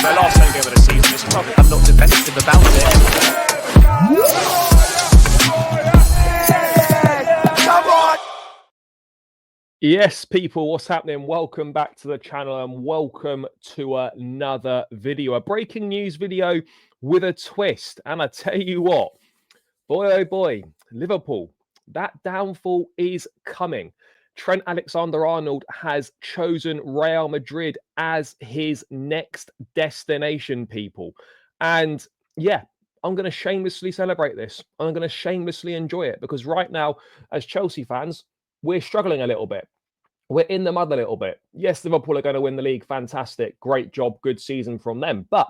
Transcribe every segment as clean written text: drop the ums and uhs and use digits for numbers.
their last home game of the season. It's probably I'm not defensive about it. Yes, people, what's happening? Welcome back to the channel and welcome to another video. A breaking news video with a twist. And I tell you what, boy, oh boy, Liverpool, that downfall is coming. Trent Alexander-Arnold has chosen Real Madrid as his next destination, people. And yeah, I'm going to shamelessly celebrate this. I'm going to shamelessly enjoy it because right now, as Chelsea fans, we're struggling a little bit. We're in the mud a little bit. Yes, Liverpool are going to win the league. Fantastic. Great job. Good season from them. But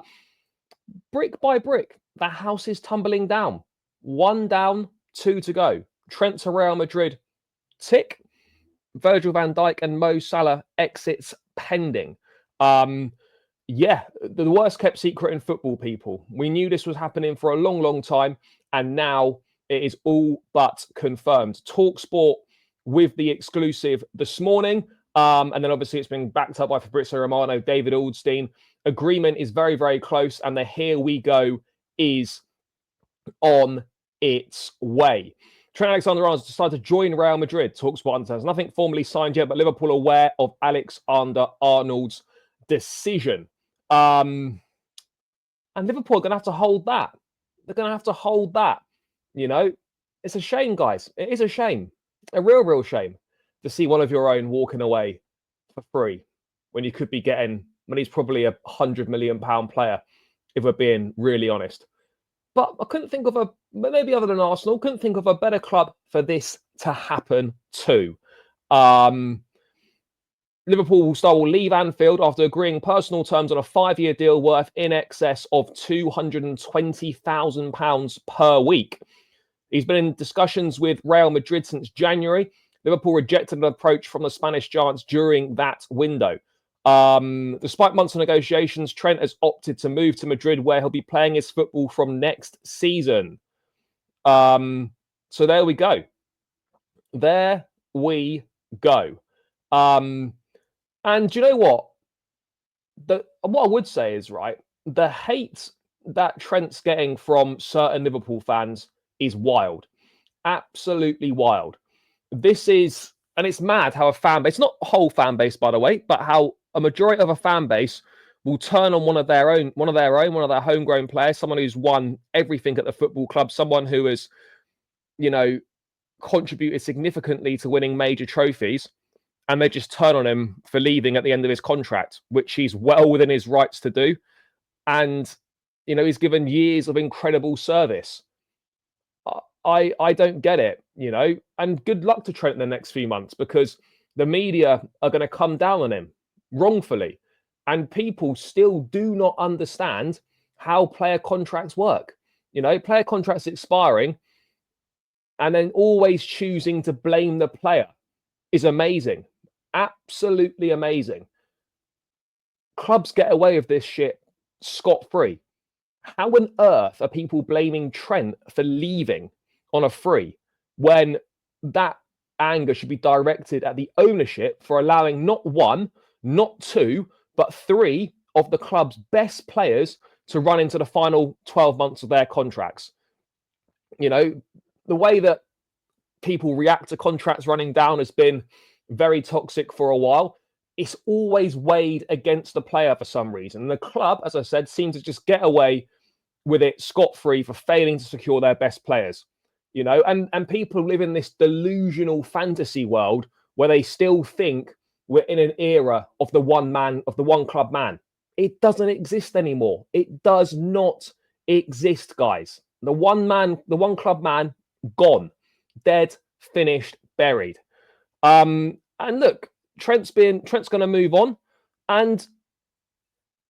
brick by brick, the house is tumbling down. 1 down, 2 to go. Trent to Real Madrid, tick. Virgil van Dijk and Mo Salah exits pending. Yeah, the worst kept secret in football, people. We knew this was happening for a long, long time. And now it is all but confirmed. TalkSport with the exclusive this morning. And then obviously it's been backed up by Fabrizio Romano, David Aldstein. Agreement is very, very close. And the here we go is on its way. Trent Alexander-Arnold decided to join Real Madrid. TalkSport understands nothing formally signed yet, but Liverpool aware of Alexander-Arnold's decision. And Liverpool are going to have to hold that. They're going to have to hold that. You know, it's a shame, guys. It is a shame. A real shame to see one of your own walking away for free when you could be getting, when he's probably £100 million player, if we're being really honest. But I couldn't think of maybe other than Arsenal, couldn't think of a better club for this to happen to. Liverpool star will leave Anfield after agreeing personal terms on a 5-year deal worth in excess of £220,000 per week. He's been in discussions with Real Madrid since January. Liverpool rejected an approach from the Spanish giants during that window. Despite months of negotiations, Trent has opted to move to Madrid, where he'll be playing his football from next season. So there we go. There we go. And do you know what? What I would say is, right, the hate that Trent's getting from certain Liverpool fans is wild. Absolutely wild. This is, and it's mad how a fan base, not a whole fan base, by the way, but how a majority of a fan base will turn on one of their homegrown players, someone who's won everything at the football club, someone who has, you know, contributed significantly to winning major trophies, and they just turn on him for leaving at the end of his contract, which he's well within his rights to do. And, you know, he's given years of incredible service. I don't get it, you know, and good luck to Trent in the next few months because the media are going to come down on him wrongfully. And people still do not understand how player contracts work. You know, player contracts expiring and then always choosing to blame the player is amazing. Absolutely amazing. Clubs get away with this shit scot-free. How on earth are people blaming Trent for leaving on a free when that anger should be directed at the ownership for allowing not 1, not 2, but 3 of the club's best players to run into the final 12 months of their contracts? You know, the way that people react to contracts running down has been very toxic for a while. It's always weighed against the player for some reason. And the club, as I said, seems to just get away with it scot-free for failing to secure their best players. You know, and people live in this delusional fantasy world where they still think we're in an era of the one club man. It doesn't exist anymore. It does not exist, guys. The one club man, gone, dead, finished, buried. And look, Trent's going to move on, and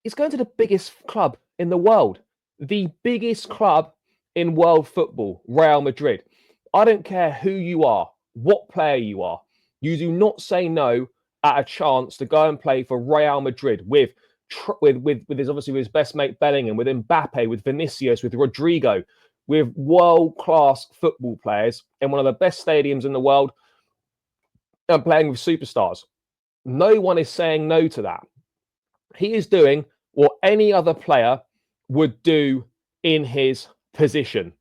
he's going to the biggest club in the world, the biggest club in world football, Real Madrid. I don't care who you are, what player you are. You do not say no at a chance to go and play for Real Madrid with his best mate Bellingham, with Mbappe, with Vinicius, with Rodrigo, with world-class football players in one of the best stadiums in the world and playing with superstars. No one is saying no to that. He is doing what any other player would do in his position.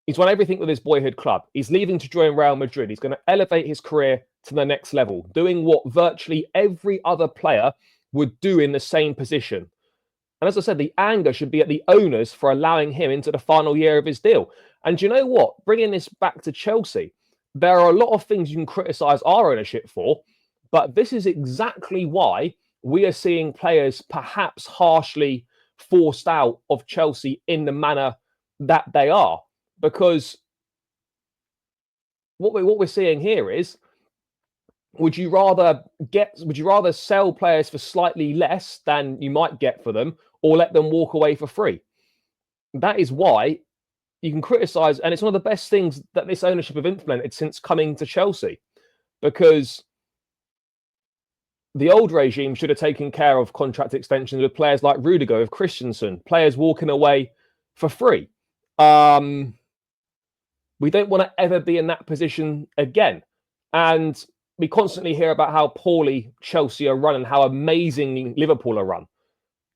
He's won everything with his boyhood club. He's leaving to join Real Madrid. He's going to elevate his career to the next level, doing what virtually every other player would do in the same position. And as I said, the anger should be at the owners for allowing him into the final year of his deal. And you know what? Bringing this back to Chelsea, there are a lot of things you can criticise our ownership for, but this is exactly why we are seeing players perhaps harshly forced out of Chelsea in the manner that they are. Because what we're seeing here is, would you rather sell players for slightly less than you might get for them, or let them walk away for free? That is why you can criticise, and it's one of the best things that this ownership have implemented since coming to Chelsea, because the old regime should have taken care of contract extensions with players like Rudiger, with Christensen, players walking away for free. We don't want to ever be in that position again. And we constantly hear about how poorly Chelsea are run and how amazing Liverpool are run.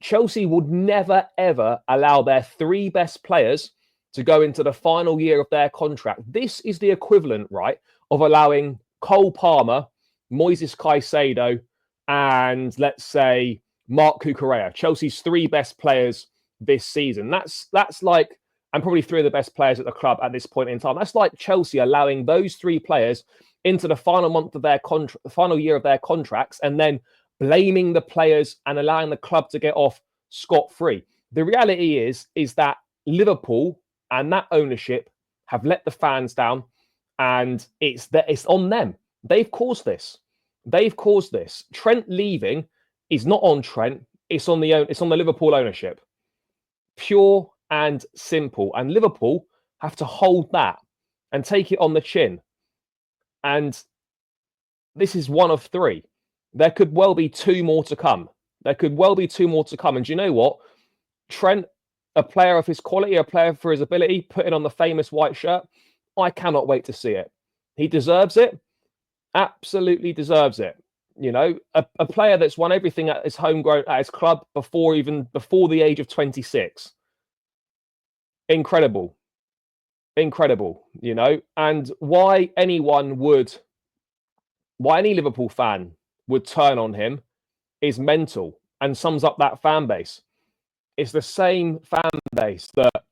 Chelsea would never, ever allow their three best players to go into the final year of their contract. This is the equivalent, right, of allowing Cole Palmer, Moises Caicedo, and let's say Marc Cucurella, Chelsea's three best players this season. That's like, and probably three of the best players at the club at this point in time. That's like Chelsea allowing those three players into the final month of their final year of their contracts, and then blaming the players and allowing the club to get off scot-free. The reality is that Liverpool and that ownership have let the fans down, and it's on them. They've caused this. Trent leaving is not on Trent. It's on the Liverpool ownership. Pure and simple. And Liverpool have to hold that and take it on the chin. And this is one of three. There could well be two more to come. And do you know what? Trent, a player of his quality, a player for his ability, putting on the famous white shirt, I cannot wait to see it. He deserves it. Absolutely deserves it. You know, a player that's won everything at his homegrown, at his club before the age of 26. Incredible, you know. And why any Liverpool fan would turn on him is mental and sums up that fan base. It's the same fan base that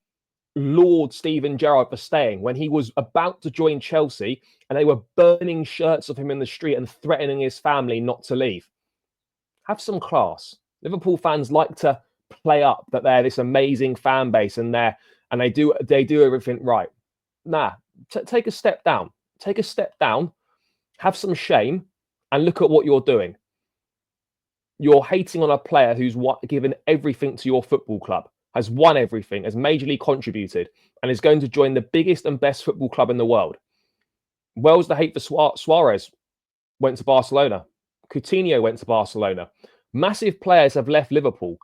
lured Steven Gerrard for staying when he was about to join Chelsea, and they were burning shirts of him in the street and threatening his family not to leave. Have some class. Liverpool fans like to play up that they're this amazing fan base and they do everything right. Nah, take a step down. Have some shame and look at what you're doing. You're hating on a player who's given everything to your football club, has won everything, has majorly contributed, and is going to join the biggest and best football club in the world. Where's the hate for Suarez? Went to Barcelona. Coutinho went to Barcelona. Massive players have left Liverpool.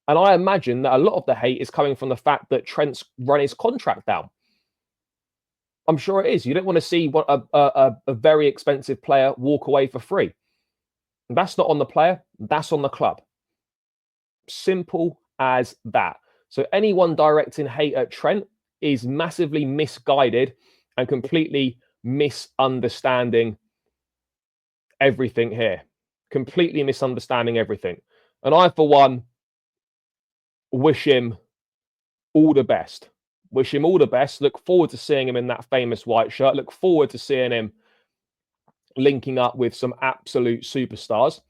And I imagine that a lot of the hate is coming from the fact that Trent's run his contract down. I'm sure it is. You don't want to see a very expensive player walk away for free. That's not on the player. That's on the club. Simple as that. So anyone directing hate at Trent is massively misguided and completely misunderstanding everything here. Completely misunderstanding everything. And I, for one, wish him all the best. Look forward to seeing him in that famous white shirt. Look forward to seeing him linking up with some absolute superstars.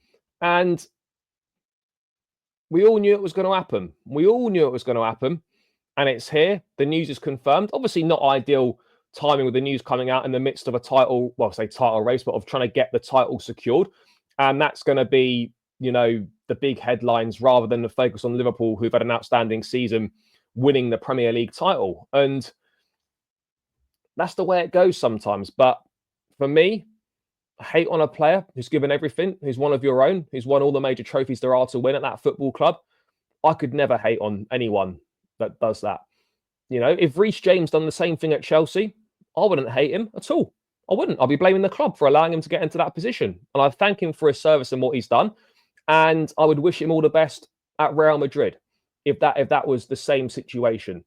And we all knew it was going to happen. And it's here. The news is confirmed. Obviously not ideal timing with the news coming out in the midst of a title race, but of trying to get the title secured. And that's going to be, you know, the big headlines rather than the focus on Liverpool, who've had an outstanding season winning the Premier League title. And that's the way it goes sometimes. But for me, hate on a player who's given everything, who's one of your own, who's won all the major trophies there are to win at that football club. I could never hate on anyone that does that. You know, if Reece James done the same thing at Chelsea, I wouldn't hate him at all. I wouldn't. I'll be blaming the club for allowing him to get into that position. And I thank him for his service and what he's done. And I would wish him all the best at Real Madrid if that was the same situation.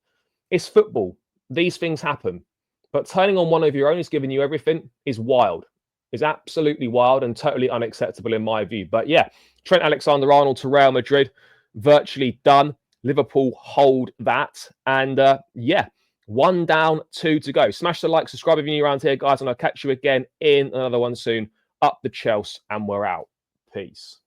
It's football. These things happen. But turning on one of your own who's giving you everything is wild. Is absolutely wild and totally unacceptable in my view. But yeah, Trent Alexander-Arnold to Real Madrid, virtually done. Liverpool hold that. And yeah, 1 down, 2 to go. Smash the like, subscribe if you're new around here, guys. And I'll catch you again in another one soon. Up the Chelsea, and we're out. Peace.